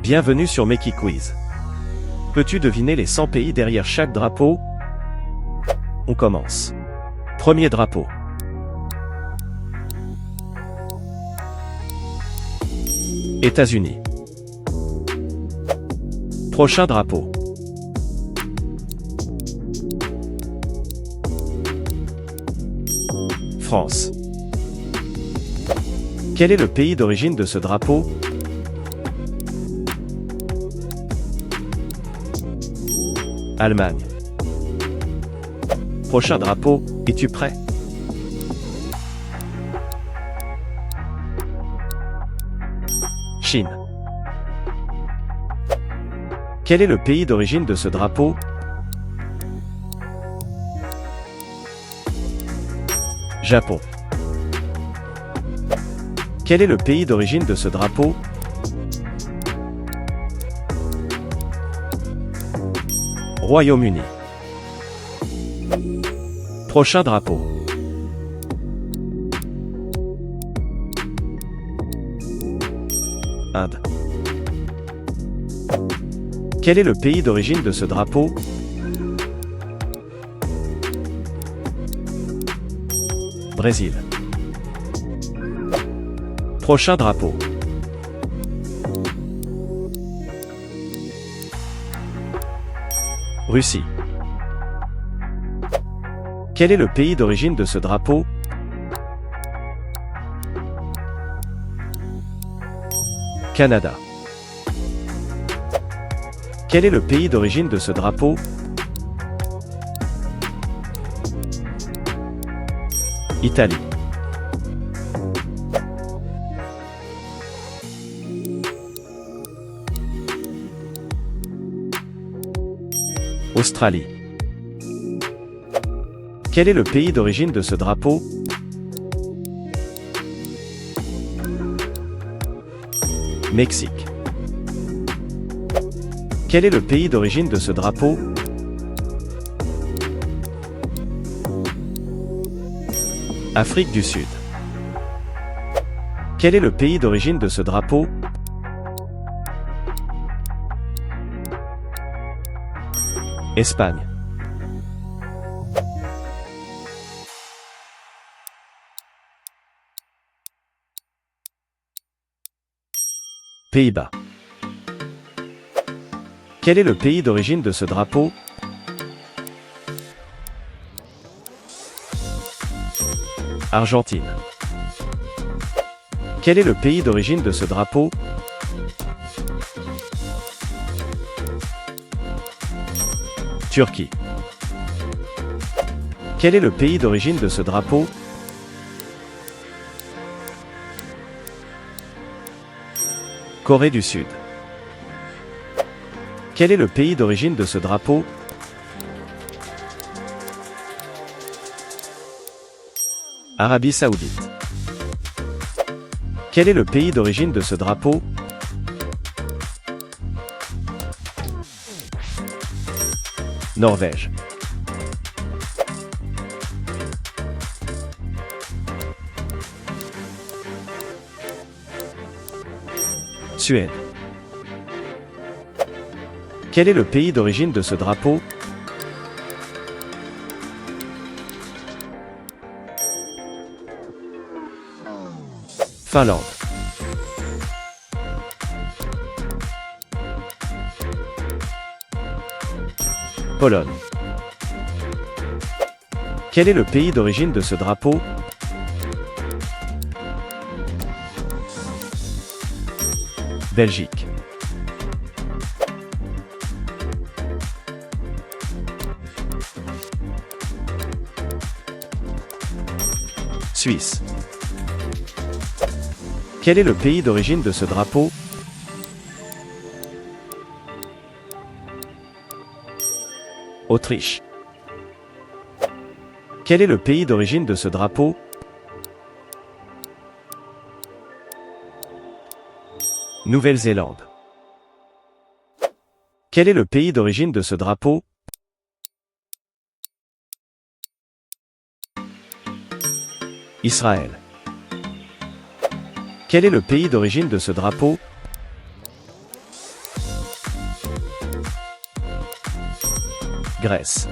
Bienvenue sur Meki Quiz. Peux-tu deviner les 100 pays derrière chaque drapeau? On commence. Premier drapeau. États-Unis. Prochain drapeau. France. Quel est le pays d'origine de ce drapeau? Allemagne. Prochain drapeau, es-tu prêt? Chine. Quel est le pays d'origine de ce drapeau? Japon. Quel est le pays d'origine de ce drapeau? Royaume-Uni. Prochain drapeau. Inde. Quel est le pays d'origine de ce drapeau? Brésil. Prochain drapeau. Russie. Quel est le pays d'origine de ce drapeau? Canada. Quel est le pays d'origine de ce drapeau? Italie. Australie. Quel est le pays d'origine de ce drapeau? Mexique. Quel est le pays d'origine de ce drapeau? Afrique du Sud. Quel est le pays d'origine de ce drapeau? Espagne. Pays-Bas. Quel est le pays d'origine de ce drapeau? Argentine. Quel est le pays d'origine de ce drapeau? Turquie. Quel est le pays d'origine de ce drapeau? Corée du Sud. Quel est le pays d'origine de ce drapeau? Arabie Saoudite. Quel est le pays d'origine de ce drapeau? Norvège. Suède. Quel est le pays d'origine de ce drapeau? Finlande. Pologne. Quel est le pays d'origine de ce drapeau? Belgique. Suisse. Quel est le pays d'origine de ce drapeau? Autriche. Quel est le pays d'origine de ce drapeau? Nouvelle-Zélande. Quel est le pays d'origine de ce drapeau? Israël. Quel est le pays d'origine de ce drapeau? Grèce.